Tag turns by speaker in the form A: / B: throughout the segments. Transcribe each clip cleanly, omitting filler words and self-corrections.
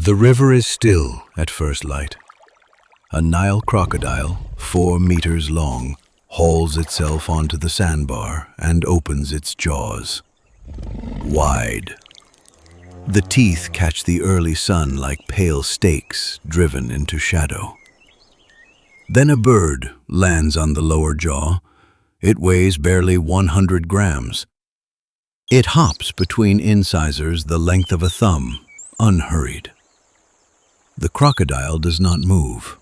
A: The river is still at first light. A Nile crocodile, 4 meters long, hauls itself onto the sandbar and opens its jaws. Wide. The teeth catch the early sun like pale stakes driven into shadow. Then a bird lands on the lower jaw. It weighs barely 100 grams. It hops between incisors the length of a thumb, unhurried. The crocodile does not move.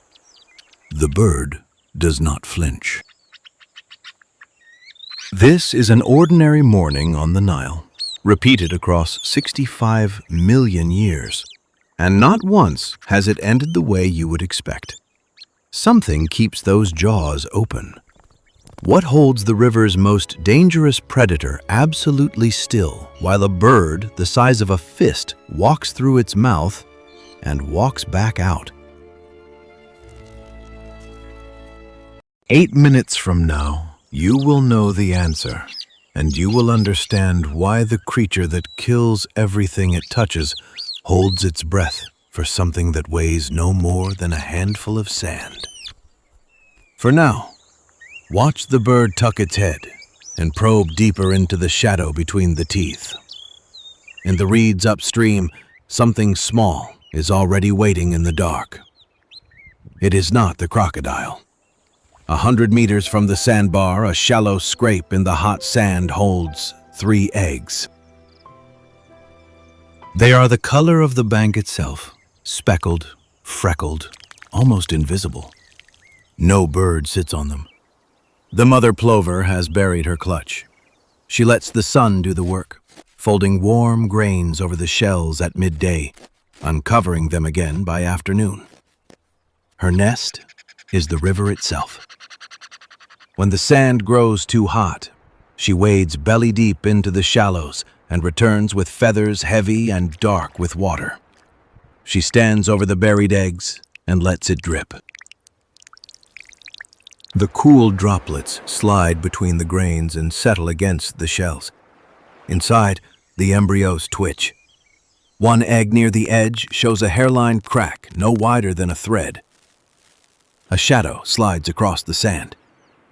A: The bird does not flinch. This is an ordinary morning on the Nile, repeated across 65 million years, and not once has it ended the way you would expect. Something keeps those jaws open. What holds the river's most dangerous predator absolutely still, while a bird the size of a fist walks through its mouth and walks back out? 8 minutes from now, you will know the answer, and you will understand why the creature that kills everything it touches holds its breath for something that weighs no more than a handful of sand. For now, watch the bird tuck its head and probe deeper into the shadow between the teeth. In the reeds upstream, something small is already waiting in the dark. It is not the crocodile. 100 meters from the sandbar, a shallow scrape in the hot sand holds 3 eggs. They are the color of the bank itself, speckled, freckled, almost invisible. No bird sits on them. The mother plover has buried her clutch. She lets the sun do the work, folding warm grains over the shells at midday, uncovering them again by afternoon. Her nest is the river itself. When the sand grows too hot, she wades belly deep into the shallows and returns with feathers heavy and dark with water. She stands over the buried eggs and lets it drip. The cool droplets slide between the grains and settle against the shells. Inside, the embryos twitch. One egg near the edge shows a hairline crack no wider than a thread. A shadow slides across the sand.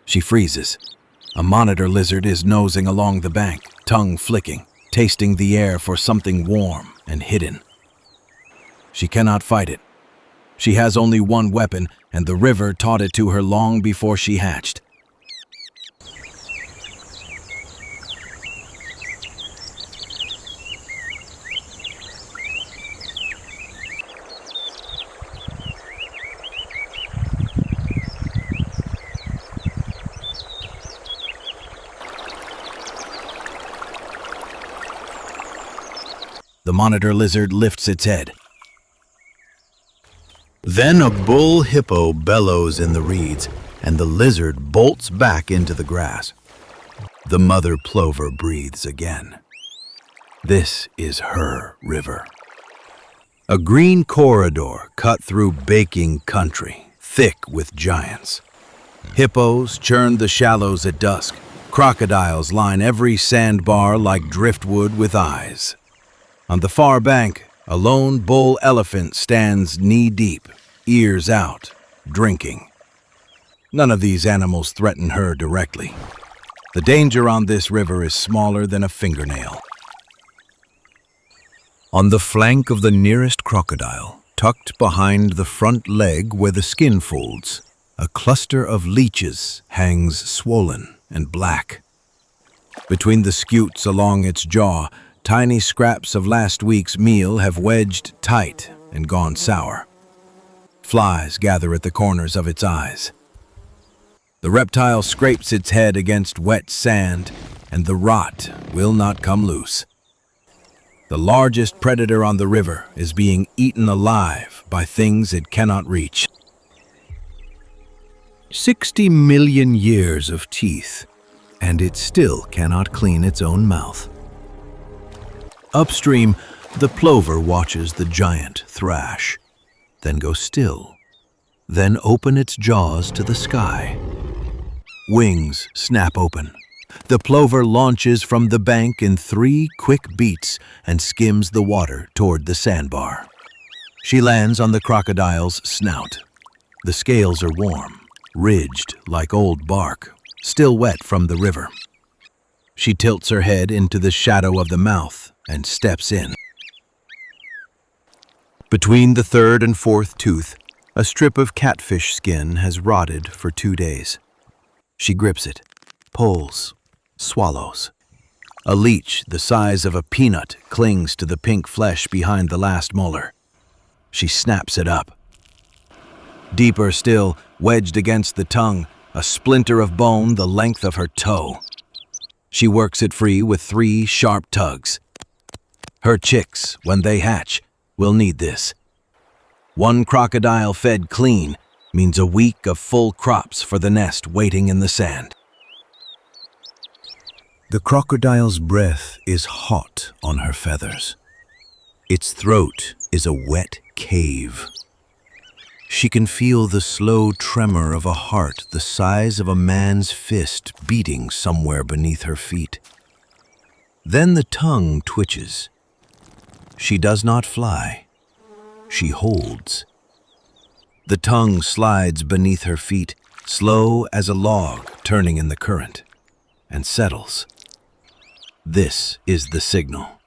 A: She freezes. A monitor lizard is nosing along the bank, tongue flicking, tasting the air for something warm and hidden. She cannot fight it. She has only one weapon, and the river taught it to her long before she hatched. The monitor lizard lifts its head. Then a bull hippo bellows in the reeds, and the lizard bolts back into the grass. The mother plover breathes again. This is her river. A green corridor cut through baking country, thick with giants. Hippos churn the shallows at dusk. Crocodiles line every sandbar like driftwood with eyes. On the far bank, a lone bull elephant stands knee-deep, ears out, drinking. None of these animals threaten her directly. The danger on this river is smaller than a fingernail. On the flank of the nearest crocodile, tucked behind the front leg where the skin folds, a cluster of leeches hangs swollen and black. Between the scutes along its jaw, tiny scraps of last week's meal have wedged tight and gone sour. Flies gather at the corners of its eyes. The reptile scrapes its head against wet sand, and the rot will not come loose. The largest predator on the river is being eaten alive by things it cannot reach. 60 million years of teeth, and it still cannot clean its own mouth. Upstream, the plover watches the giant thrash, then go still, then open its jaws to the sky. Wings snap open. The plover launches from the bank in 3 quick beats and skims the water toward the sandbar. She lands on the crocodile's snout. The scales are warm, ridged like old bark, still wet from the river. She tilts her head into the shadow of the mouth and steps in. Between the third and fourth tooth, a strip of catfish skin has rotted for 2 days. She grips it, pulls, swallows. A leech the size of a peanut clings to the pink flesh behind the last molar. She snaps it up. Deeper still, wedged against the tongue, a splinter of bone the length of her toe. She works it free with 3 sharp tugs. Her chicks, when they hatch, will need this. 1 crocodile fed clean means a week of full crops for the nest waiting in the sand. The crocodile's breath is hot on her feathers. Its throat is a wet cave. She can feel the slow tremor of a heart the size of a man's fist beating somewhere beneath her feet. Then the tongue twitches. She does not fly. She holds. The tongue slides beneath her feet, slow as a log turning in the current, and settles. This is the signal.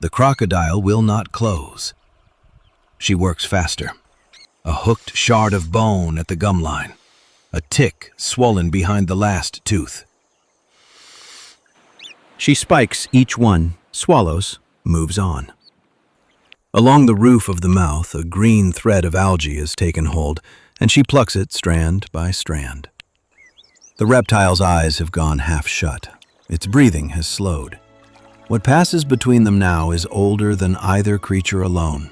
A: The crocodile will not close. She works faster. A hooked shard of bone at the gum line. A tick swollen behind the last tooth. She spikes each one, swallows, moves on. Along the roof of the mouth, a green thread of algae is taken hold, and she plucks it strand by strand. The reptile's eyes have gone half shut. Its breathing has slowed. What passes between them now is older than either creature alone.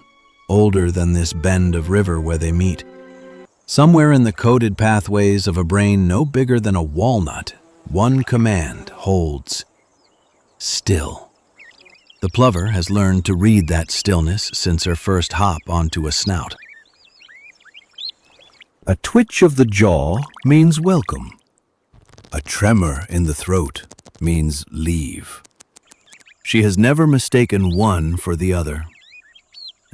A: Older than this bend of river where they meet. Somewhere in the coded pathways of a brain no bigger than a walnut, one command holds: still. The plover has learned to read that stillness since her first hop onto a snout. A twitch of the jaw means welcome. A tremor in the throat means leave. She has never mistaken one for the other.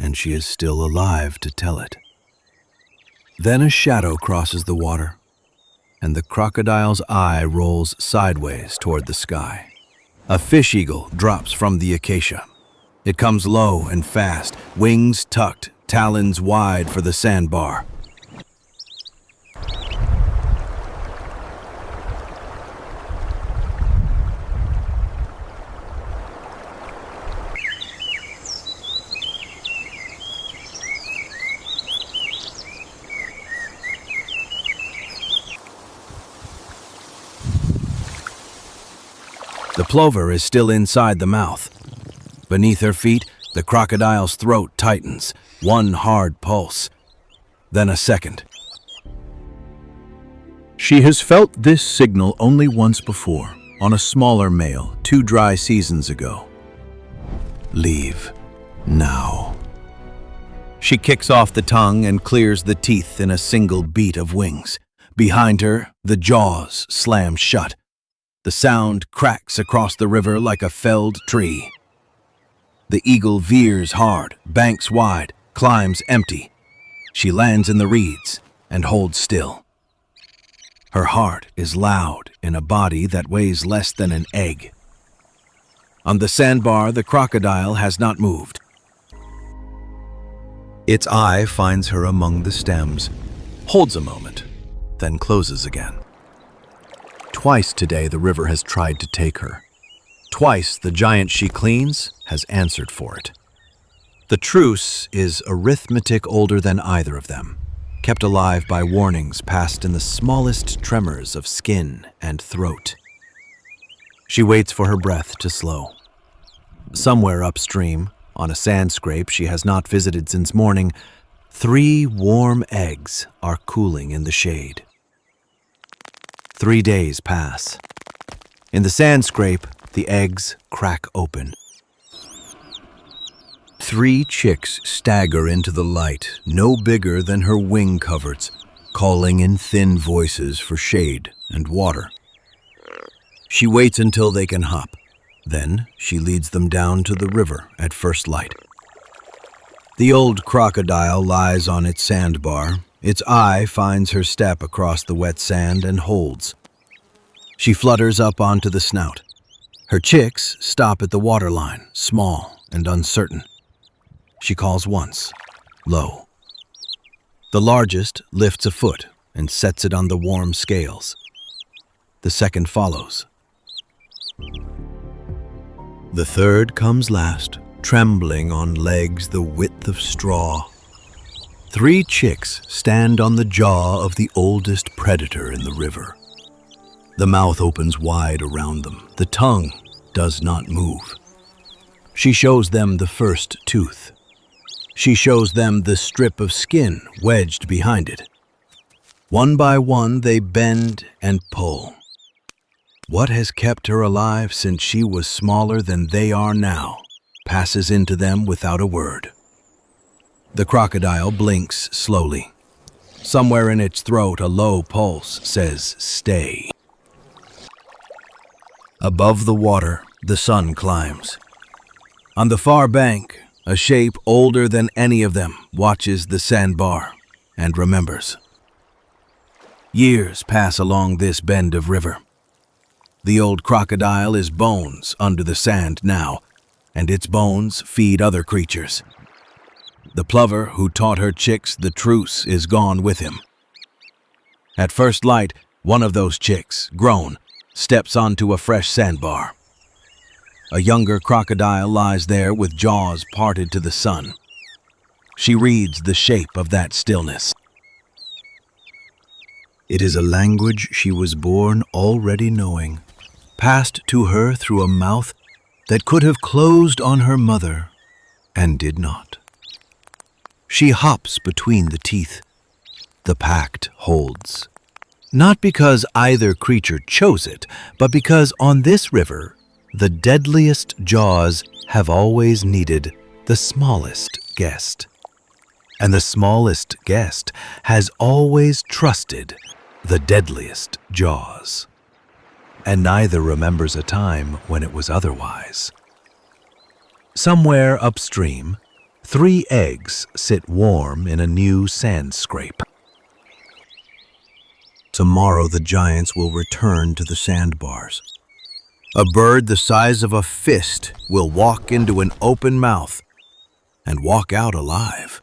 A: And she is still alive to tell it. Then a shadow crosses the water, and the crocodile's eye rolls sideways toward the sky. A fish eagle drops from the acacia. It comes low and fast, wings tucked, talons wide for the sandbar. The plover is still inside the mouth. Beneath her feet, the crocodile's throat tightens, one hard pulse, then a second. She has felt this signal only once before, on a smaller male, 2 dry seasons ago. Leave, now. She kicks off the tongue and clears the teeth in a single beat of wings. Behind her, the jaws slam shut. The sound cracks across the river like a felled tree. The eagle veers hard, banks wide, climbs empty. She lands in the reeds and holds still. Her heart is loud in a body that weighs less than an egg. On the sandbar, the crocodile has not moved. Its eye finds her among the stems, holds a moment, then closes again. Twice today the river has tried to take her. Twice the giant she cleans has answered for it. The truce is arithmetic older than either of them, kept alive by warnings passed in the smallest tremors of skin and throat. She waits for her breath to slow. Somewhere upstream, on a sand scrape she has not visited since morning, 3 warm eggs are cooling in the shade. 3 days pass. In the sand scrape, the eggs crack open. 3 chicks stagger into the light, no bigger than her wing coverts, calling in thin voices for shade and water. She waits until they can hop. Then she leads them down to the river at first light. The old crocodile lies on its sandbar. Its eye finds her step across the wet sand and holds. She flutters up onto the snout. Her chicks stop at the waterline, small and uncertain. She calls once, low. The largest lifts a foot and sets it on the warm scales. The second follows. The third comes last, trembling on legs the width of straw. 3 chicks stand on the jaw of the oldest predator in the river. The mouth opens wide around them. The tongue does not move. She shows them the first tooth. She shows them the strip of skin wedged behind it. One by one, they bend and pull. What has kept her alive since she was smaller than they are now passes into them without a word. The crocodile blinks slowly. Somewhere in its throat, a low pulse says, "Stay." Above the water, the sun climbs. On the far bank, a shape older than any of them watches the sandbar and remembers. Years pass along this bend of river. The old crocodile is bones under the sand now, and its bones feed other creatures. The plover who taught her chicks the truce is gone with him. At first light, one of those chicks, grown, steps onto a fresh sandbar. A younger crocodile lies there with jaws parted to the sun. She reads the shape of that stillness. It is a language she was born already knowing, passed to her through a mouth that could have closed on her mother and did not. She hops between the teeth. The pact holds. Not because either creature chose it, but because on this river, the deadliest jaws have always needed the smallest guest. And the smallest guest has always trusted the deadliest jaws. And neither remembers a time when it was otherwise. Somewhere upstream, 3 eggs sit warm in a new sand scrape. Tomorrow the giants will return to the sandbars. A bird the size of a fist will walk into an open mouth and walk out alive.